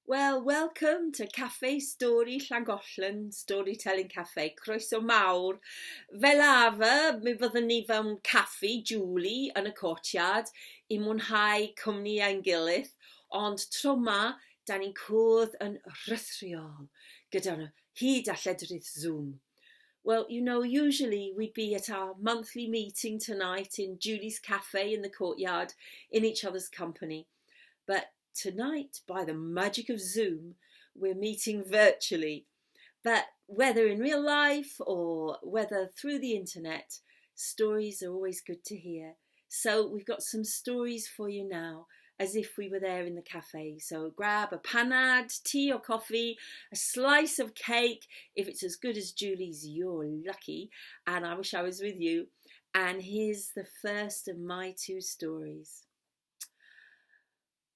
Well, welcome to Cafe Stori Llangolllen, Storytelling Cafe. Croeso mawr. Fel arfer, mi fyddwn ni fewn caffi, Julie, yn y courtyard, I mwynhau cwmni ein gilydd, ond tro yma, da ni'n cwrdd yn rhythriol, gyda'n hyd a lledrith Zoom. Well, usually we'd be at our monthly meeting tonight in Julie's cafe in the courtyard, in each other's company. But tonight, by the magic of Zoom, we're meeting virtually. But whether in real life or whether through the internet, stories are always good to hear. So we've got some stories for you now, as if we were there in the cafe. So grab a panad, tea or coffee, a slice of cake. If it's as good as Julie's, you're lucky. And I wish I was with you. And here's the first of my two stories.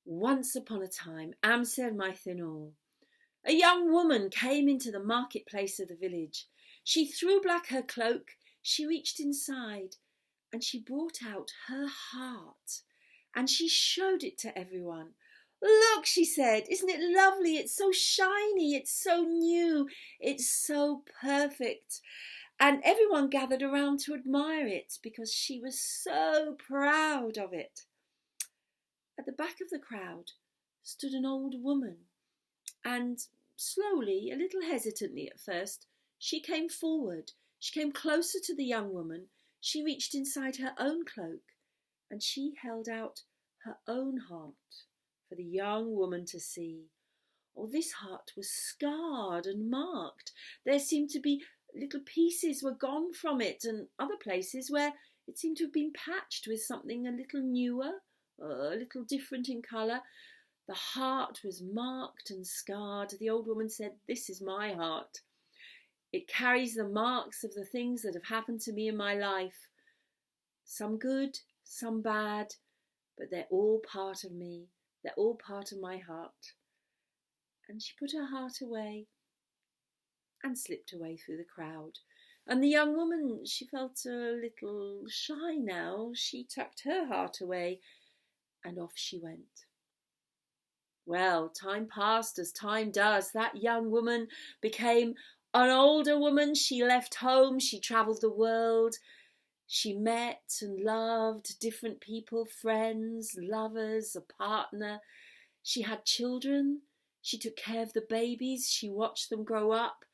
Once upon a time, amser maith yn ôl, a young woman came into the marketplace of the village. She threw back her cloak, she reached inside, and she brought out her heart, and she showed it to everyone. Look, she said, isn't it lovely? It's so shiny, it's so new, it's so perfect. And everyone gathered around to admire it because she was so proud of it. At the back of the crowd stood an old woman, and slowly, a little hesitantly at first, she came forward. She came closer to the young woman. She reached inside her own cloak, and she held out her own heart for the young woman to see. Oh, this heart was scarred and marked. There seemed to be little pieces were gone from it, and other places where it seemed to have been patched with something a little newer, a little different in colour. The heart was marked and scarred. The old woman said, "This is my heart. It carries the marks of the things that have happened to me in my life. Some good, some bad, but they're all part of me. They're all part of my heart." And she put her heart away and slipped away through the crowd. And the young woman, she felt a little shy now. She tucked her heart away, and off she went. Well, time passed as time does. That young woman became an older woman. She left home. She travelled the world. She met and loved different people, friends, lovers, a partner. She had children. She took care of the babies. She watched them grow up.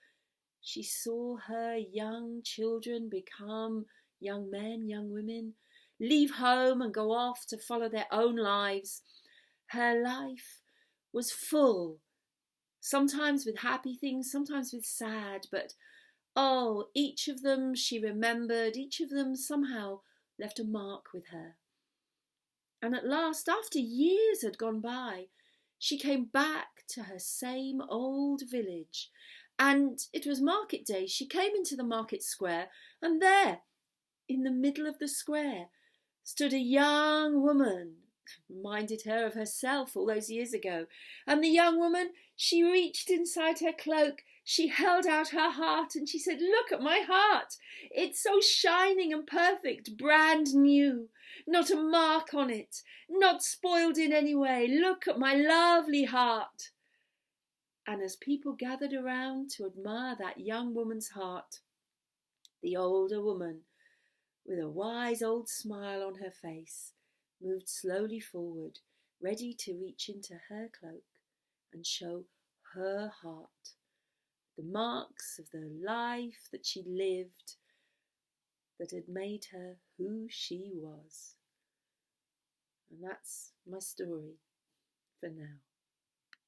She saw her young children become young men, young women, leave home and go off to follow their own lives. Her life was full, sometimes with happy things, sometimes with sad, but each of them she remembered, each of them somehow left a mark with her. And at last, after years had gone by, she came back to her same old village, and it was market day. She came into the market square, and there, in the middle of the square, stood a young woman, reminded her of herself all those years ago. And the young woman, she reached inside her cloak, she held out her heart, and she said, "Look at my heart. It's so shining and perfect, brand new, not a mark on it, not spoiled in any way. Look at my lovely heart." And as people gathered around to admire that young woman's heart, the older woman, with a wise old smile on her face, moved slowly forward, ready to reach into her cloak and show her heart, the marks of the life that she lived that had made her who she was. And that's my story for now.